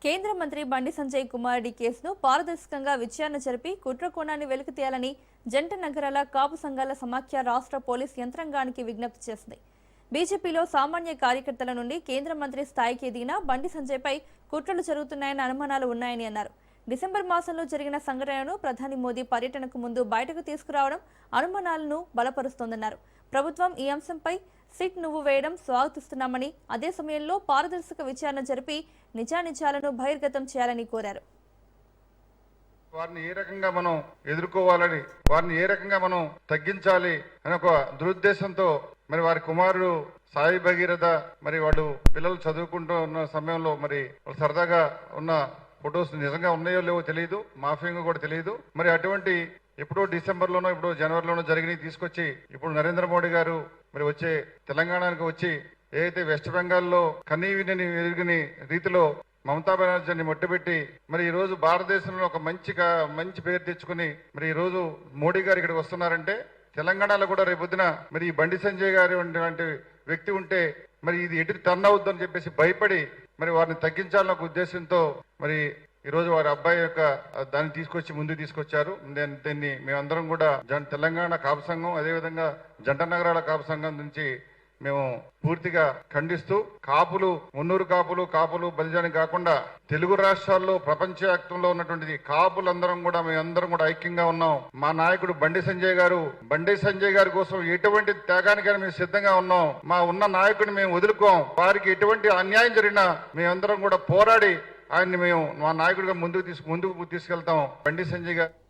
కేంద్ర మంత్రి బండి సంజయ్ కుమార్ డి కేసును పారదర్శకంగా విచారణ జరిపి కుట్ర కోణాన్ని వెలికితీయాలని జంట నగరాల కాపు సంఘాల సమాఖ్య రాష్ట్ర పోలీస్ యంత్రాంగానికి విజ్ఞప్తి చేసింది. బీజేపీలో సామాన్య కార్యకర్తల నుండి కేంద్ర మంత్రి స్థాయికి ఎదిగిన బండి సంజయ్పై కుట్రలు జరుగుతున్నాయన్న అనుమానాలు ఉన్నాయని అన్నారు. డిసెంబర్ మాసంలో జరిగిన సంఘటనను ప్రధాని మోదీ పర్యటనకు ముందు బయటకు తీసుకురావడం అనుమానాలను బలపరుస్తోందన్నారు. ప్రభుత్వం ఈ అంశంపై సిట్ నువ్వు వేయడం స్వాగతిస్తున్నామని, అదే సమయంలో పారదర్శక విచారణ జరిపి నిజానిజాలను బహిర్గతం చేయాలని కోరారు. వారిని ఏ రకంగా మనం ఎదుర్కోవాలని, వారిని ఏ రకంగా మనం తగ్గించాలి అనే ఒక దురుద్దేశంతో మరి వారి కుమారుడు సాయి భగీరథ మరి వాళ్ళు పిల్లలు చదువుకుంటూ ఉన్న సమయంలో మరి సరదాగా ఉన్న ఫొటోస్ నిజంగా ఉన్నాయో లేవో తెలియదు, మాఫింగ్ కూడా తెలియదు. మరి అటువంటి ఎప్పుడో డిసెంబర్లోనో ఎప్పుడో జనవరిలోనో జరిగినవి తీసుకొచ్చి ఇప్పుడు నరేంద్ర మోడీ గారు మరి వచ్చే తెలంగాణకు వచ్చి ఏదైతే వెస్ట్ బెంగాల్లో కనీవిని ఎరుగని రీతిలో మమతా బెనర్జీని మొట్టబెట్టి మరి ఈ రోజు భారతదేశంలో ఒక మంచి పేరు తెచ్చుకుని మరి ఈ రోజు మోడీ గారు ఇక్కడికి వస్తున్నారంటే తెలంగాణలో కూడా రేపొద్దున మరి ఈ బండి సంజయ్ గారు వంటి వ్యక్తి ఉంటే మరి ఇది ఎటు టర్న్ అవుతుందని చెప్పేసి భయపడి మరి వారిని తగ్గించాలన్న ఒక ఉద్దేశంతో మరి ఈ రోజు వారి అబ్బాయి యొక్క దాన్ని తీసుకొచ్చి ముందుకు తీసుకొచ్చారు. దీన్ని మేమందరం కూడా తెలంగాణ కాపు సంఘం, అదేవిధంగా జంట నగరాల కాపు సంఘం నుంచి మేము పూర్తిగా ఖండిస్తూ కాపులు, మున్నూరు కాపులు బలిజాని కాకుండా తెలుగు రాష్ట్రాల్లో ప్రపంచవ్యాప్తంలో ఉన్నటువంటి కాపులందరం కూడా మేమందరం కూడా ఐక్యంగా ఉన్నాం. మా నాయకుడు బండి సంజయ్ గారి కోసం ఎటువంటి త్యాగానికైనా మేము సిద్ధంగా ఉన్నాం. మా ఉన్న నాయకుడిని మేము వదులుకోం. వారికి ఎటువంటి అన్యాయం జరిగినా మేమందరం కూడా పోరాడి ఆయన్ని మేము మా నాయకుడిగా ముందుకు తీసుకెళ్తాం. బండి సంజయ్ గారు